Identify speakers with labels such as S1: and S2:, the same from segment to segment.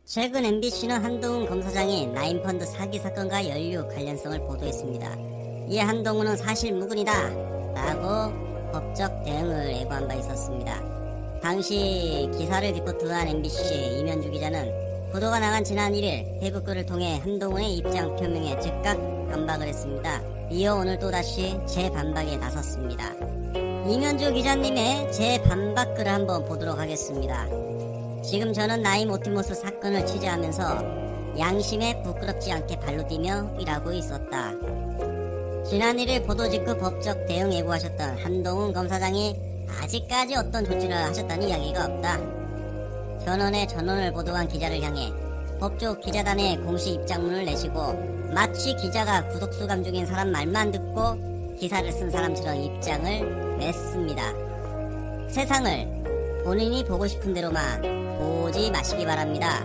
S1: 최근 MBC는 한동훈 검사장이 나인펀드 사기 사건과 연루 관련성을 보도했습니다. 이에 한동훈은 사실 무근이다 라고 법적 대응을 예고한 바 있었습니다. 당시 기사를 리포트한 MBC 이면주 기자는 보도가 나간 지난 1일 페이스북을 통해 한동훈의 입장 표명에 즉각 반박을 했습니다. 이어 오늘 또다시 재반박에 나섰습니다. 이면주 기자님의 재반박글을 한번 보도록 하겠습니다. 지금 저는 나이모티모스 사건을 취재하면서 양심에 부끄럽지 않게 발로 뛰며 일하고 있었다. 지난 1일 보도 직후 법적 대응 예고하셨던 한동훈 검사장이 아직까지 어떤 조치를 하셨다는 이야기가 없다. 현원의 전원을 보도한 기자를 향해 법조 기자단의 공식 입장문을 내시고 마치 기자가 구속수감 중인 사람 말만 듣고 기사를 쓴 사람처럼 입장을 냈습니다. 세상을 본인이 보고 싶은 대로만 보지 마시기 바랍니다.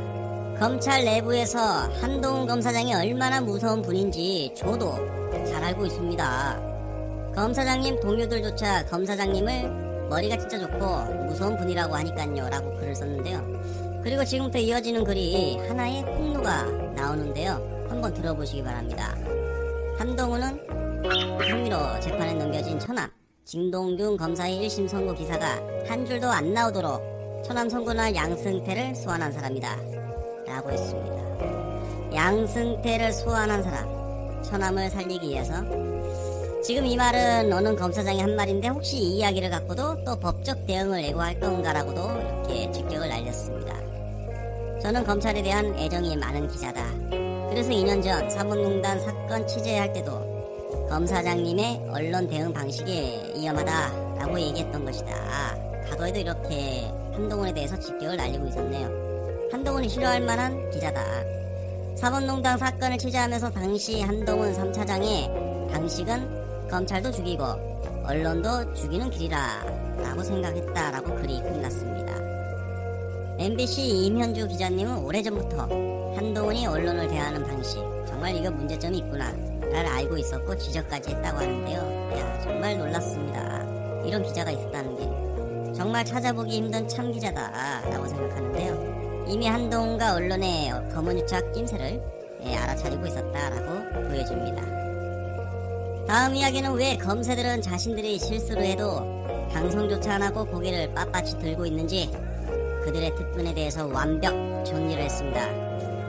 S1: 검찰 내부에서 한동훈 검사장이 얼마나 무서운 분인지 저도 잘 알고 있습니다. 검사장님 동료들조차 검사장님을 머리가 진짜 좋고 무서운 분이라고 하니깐요 라고 글을 썼는데요. 그리고 지금부터 이어지는 글이 하나의 폭로가 나오는데요. 한번 들어보시기 바랍니다. 한동훈은 혐의로 재판에 넘겨진 처남 진동균 검사의 1심 선고 기사가 한 줄도 안 나오도록 처남 선고날 양승태를 소환한 사람이다 라고 했습니다. 양승태를 소환한 사람, 처남을 살리기 위해서. 지금 이 말은 어느 검사장이 한 말인데 혹시 이 이야기를 갖고도 또 법적 대응을 예고할 건가라고도 이렇게 직격을 날렸습니다. 저는 검찰에 대한 애정이 많은 기자다. 그래서 2년 전 사법농단 사건 취재할 때도 검사장님의 언론 대응 방식이 위험하다라고 얘기했던 것이다. 과거에도 이렇게 한동훈에 대해서 직격을 날리고 있었네요. 한동훈이 싫어할 만한 기자다. 사법농단 사건을 취재하면서 당시 한동훈 3차장의 방식은 검찰도 죽이고 언론도 죽이는 길이라 라고 생각했다라고 글이 끝났습니다. MBC 임현주 기자님은 오래전부터 한동훈이 언론을 대하는 방식 정말 이거 문제점이 있구나 를 알고 있었고 지적까지 했다고 하는데요. 야, 정말 놀랐습니다. 이런 기자가 있었다는 게 정말 찾아보기 힘든 참 기자다 라고 생각하는데요. 이미 한동훈과 언론의 검은유착 낌새를 알아차리고 있었다라고 보여집니다. 다음 이야기는 왜 검사들은 자신들이 실수를 해도 방송조차 안 하고 고개를 빳빳이 들고 있는지 그들의 특권에 대해서 완벽 정리를 했습니다.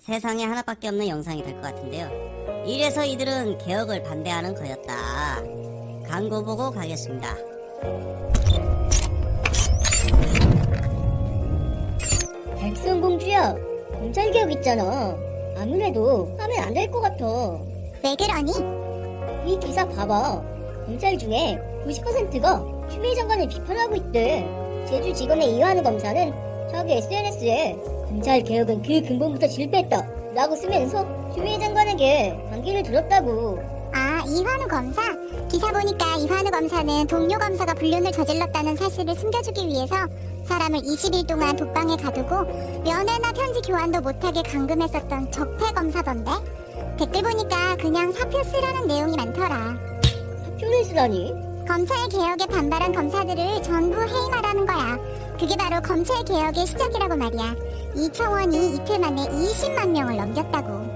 S1: 세상에 하나밖에 없는 영상이 될 것 같은데요. 이래서 이들은 개혁을 반대하는 거였다. 광고 보고 가겠습니다.
S2: 백성공주야, 검찰개혁 있잖아. 아무래도 하면 안 될 것 같아.
S3: 왜 그러니?
S2: 이 기사 봐봐. 검찰 중에 90%가 추미애 장관을 비판하고 있대. 제주지검의 이완우 검사는 자기 SNS에 검찰개혁은 그 근본부터 실패했다 라고 쓰면서 추미애 장관에게 반기를 들었다고.
S3: 아, 이환우 검사? 기사 보니까 이환우 검사는 동료 검사가 불륜을 저질렀다는 사실을 숨겨주기 위해서 사람을 20일 동안 독방에 가두고 면회나 편지 교환도 못하게 감금했었던 적폐 검사던데? 댓글 보니까 그냥 사표 쓰라는 내용이 많더라.
S2: 사표를 쓰다니?
S3: 검찰 개혁에 반발한 검사들을 전부 해임하라는 거야. 그게 바로 검찰 개혁의 시작이라고 말이야. 이청원이 이틀 만에 20만 명을 넘겼다고.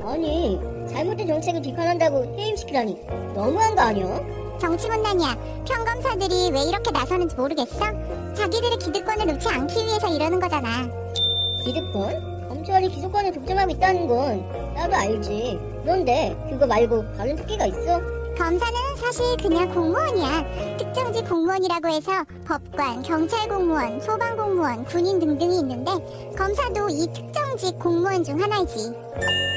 S2: 아니, 잘못된 정책을 비판한다고 해임시키라니 너무한 거 아니야?
S3: 정치문란이야. 평검사들이 왜 이렇게 나서는지 모르겠어? 자기들의 기득권을 놓지 않기 위해서 이러는 거잖아.
S2: 기득권? 검찰이 기득권을 독점하고 있다는 건 나도 알지. 그런데 그거 말고 다른 특기가 있어?
S3: 검사는 사실 그냥 공무원이야. 특정직 공무원이라고 해서 법관, 경찰 공무원, 소방 공무원, 군인 등등이 있는데 검사도 이 특정직 공무원 중 하나이지.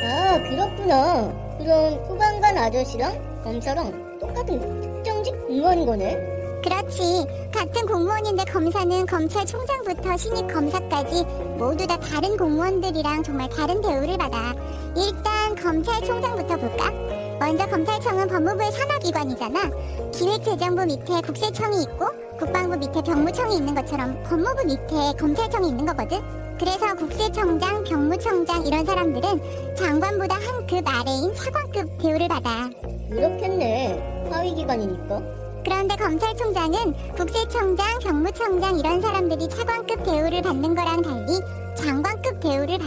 S2: 아, 그렇구나. 그럼 소방관 아저씨랑 검사랑 똑같은 특정직 공무원인 거네?
S3: 그렇지. 같은 공무원인데 검사는 검찰총장부터 신입 검사까지 모두 다 다른 공무원들이랑 정말 다른 대우를 받아. 일단 검찰총장부터 볼까? 먼저 검찰청은 법무부의 산하기관이잖아. 기획재정부 밑에 국세청이 있고 국방부 밑에 병무청이 있는 것처럼 법무부 밑에 검찰청이 있는 거거든. 그래서 국세청장, 병무청장 이런 사람들은 장관보다 한 급 아래인 차관급 대우를 받아.
S2: 그렇겠네. 하위기관이니까.
S3: 그런데 검찰총장은 국세청장, 경무청장 이런 사람들이 차관급 대우를 받는 거랑 달리 장관급 대우를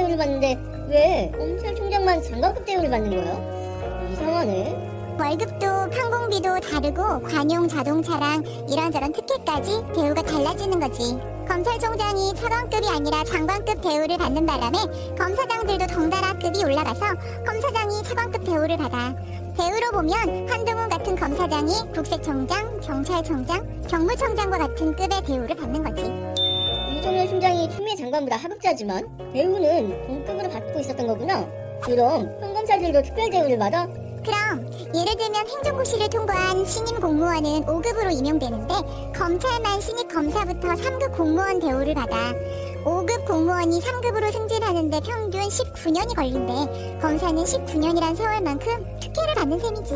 S2: 대우를 받는데 왜 검찰총장만 장관급 대우를 받는 거야? 이상하네.
S3: 월급도 항공비도 다르고 관용 자동차랑 이런저런 특혜까지 대우가 달라지는 거지. 검찰총장이 차관급이 아니라 장관급 대우를 받는 바람에 검사장들도 덩달아 급이 올라가서 검사장이 차관급 대우를 받아. 대우로 보면 한동훈 같은 검사장이 국세청장, 경찰청장, 경무청장과 같은 급의 대우를 받는 거지.
S2: 윤석열 총장이 추미애 장관보다 하급자지만 대우는 동급으로 받고 있었던 거구나. 그럼 평검사들도 특별 대우를 받아?
S3: 그럼 예를 들면 행정고시를 통과한 신임 공무원은 5급으로 임용되는데 검찰만 신입 검사부터 3급 공무원 대우를 받아. 5급 공무원이 3급으로 승진하는데 평균 19년이 걸린대. 검사는 19년이란 세월만큼 특혜를 받는 셈이지.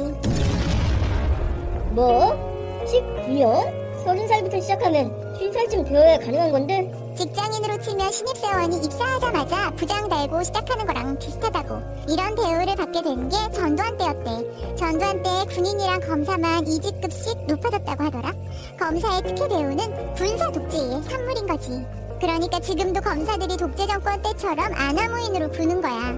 S2: 뭐? 19년? 30살부터 시작하면 50살쯤 되어야 가능한 건데?
S3: 직장인으로 치면 신입사원이 입사하자마자 부장 달고 시작하는 거랑 비슷하다고. 이런 대우를 받게 된 게 전두환 때였대. 전두환 때 군인이랑 검사만 2직급씩 높아졌다고 하더라. 검사의 특혜 대우는 군사 독재의 산물인 거지. 그러니까 지금도 검사들이 독재 정권 때처럼 아나무인으로 부는 거야.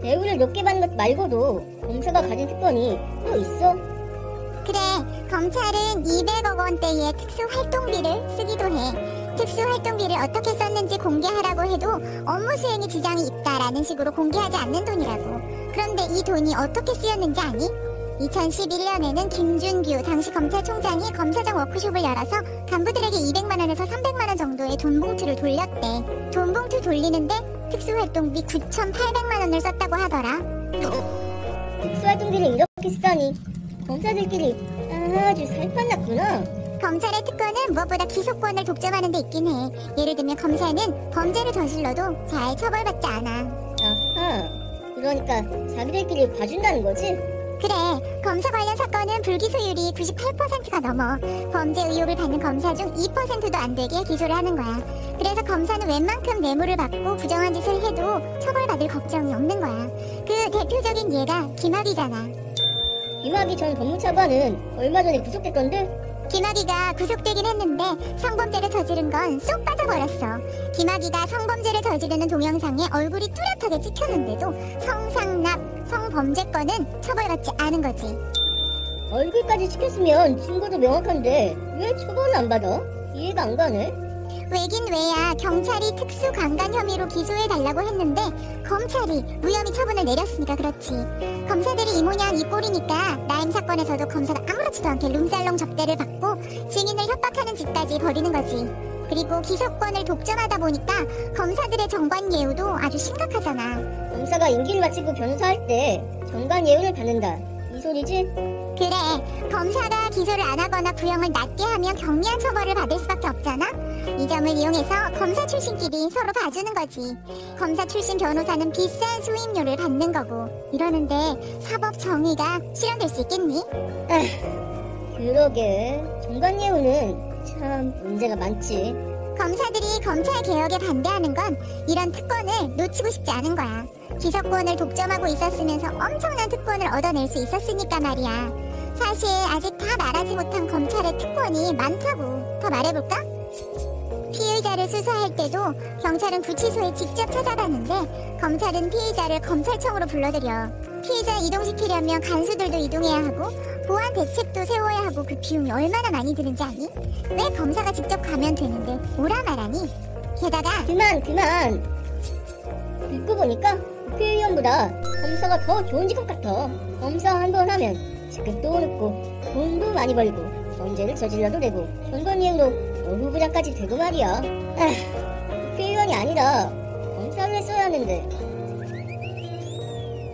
S2: 대우를 높게 받는 것 말고도 검사가 가진 특권이 또 있어?
S3: 그래, 검찰은 200억 원대의 특수활동비를 쓰기도 해. 특수활동비를 어떻게 썼는지 공개하라고 해도 업무 수행에 지장이 있다라는 식으로 공개하지 않는 돈이라고. 그런데 이 돈이 어떻게 쓰였는지 아니? 2011년에는 김준규 당시 검찰총장이 검사장 워크숍을 열어서 간부들에게 200만 원에서 300만 원 정도의 돈 봉투를 돌렸대. 돈 봉투 돌리는데 특수활동비 9,800만 원을 썼다고 하더라.
S2: 특수활동비를 이렇게 쓰다니 검사들끼리 아주 살판났구나.
S3: 검찰의 특권은 무엇보다 기소권을 독점하는 데 있긴 해. 예를 들면 검사는 범죄를 저질러도 잘 처벌받지 않아.
S2: 아하, 그러니까 자기들끼리 봐준다는 거지?
S3: 그래, 검사 관련 사건은 불기소율이 98%가 넘어. 범죄 의혹을 받는 검사 중 2%도 안 되게 기소를 하는 거야. 그래서 검사는 웬만큼 뇌물을 받고 부정한 짓을 해도 처벌받을 걱정이 없는 거야. 그 대표적인 예가 김학이잖아.
S2: 김학의 전 법무차관은 얼마 전에 구속됐던데?
S3: 김학의가 구속되긴 했는데 성범죄를 저지른 건 쏙 빠져버렸어. 김학의가 성범죄를 저지르는 동영상에 얼굴이 뚜렷하게 찍혔는데도 성상납, 성범죄권은 처벌받지 않은 거지.
S2: 얼굴까지 찍혔으면 증거도 명확한데 왜 처벌은 안 받아? 이해가 안 가네.
S3: 왜긴 왜야 경찰이 특수강간 혐의로 기소해달라고 했는데 검찰이 무혐의 처분을 내렸으니까 그렇지. 검사들이 이 모양 이 꼴이니까 라임 사건에서도 검사가 아무렇지도 않게 룸살롱 접대를 받고 증인을 협박하는 짓까지 벌이는 거지. 그리고 기소권을 독점하다 보니까 검사들의 정관 예우도 아주 심각하잖아.
S2: 검사가 임기를 마치고 변호사할 때 정관 예우를 받는다, 이 소리지?
S3: 그래, 검사가 기소를 안 하거나 구형을 낮게 하면 경미한 처벌을 받을 수밖에 없잖아. 이 점을 이용해서 검사 출신끼리 서로 봐주는 거지. 검사 출신 변호사는 비싼 수임료를 받는 거고. 이러는데 사법 정의가 실현될 수 있겠니?
S2: 그러게, 정관 예우는 참 문제가 많지.
S3: 검사들이 검찰 개혁에 반대하는 건 이런 특권을 놓치고 싶지 않은 거야. 기소권을 독점하고 있었으면서 엄청난 특권을 얻어낼 수 있었으니까 말이야. 사실 아직 다 말하지 못한 검찰의 특권이 많다고. 더 말해볼까? 피의자를 수사할 때도 경찰은 구치소에 직접 찾아가는데 검찰은 피의자를 검찰청으로 불러들여. 피의자 이동시키려면 간수들도 이동해야 하고 보안 대책도 세워야 하고 그 비용이 얼마나 많이 드는지 아니? 왜 검사가 직접 가면 되는데 오라 말하니? 게다가
S2: 그만. 듣고 보니까 국회의원보다 검사가 더 좋은 직업 같아. 검사 한 번 하면 직급도 오르고 돈도 많이 벌고 범죄를 저질러도 되고 정관 예우도 후보자까지 되고 말이야. 국회의원이 아니라 검사를 했어야 하는데.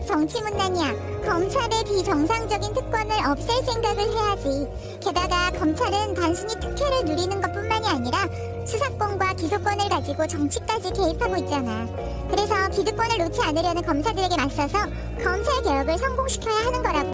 S3: 정치문란이야. 검찰의 비정상적인 특권을 없앨 생각을 해야지. 게다가 검찰은 단순히 특혜를 누리는 것뿐만이 아니라 수사권과 기소권을 가지고 정치까지 개입하고 있잖아. 그래서 기득권을 놓지 않으려는 검사들에게 맞서서 검찰 개혁을 성공시켜야 하는 거라고.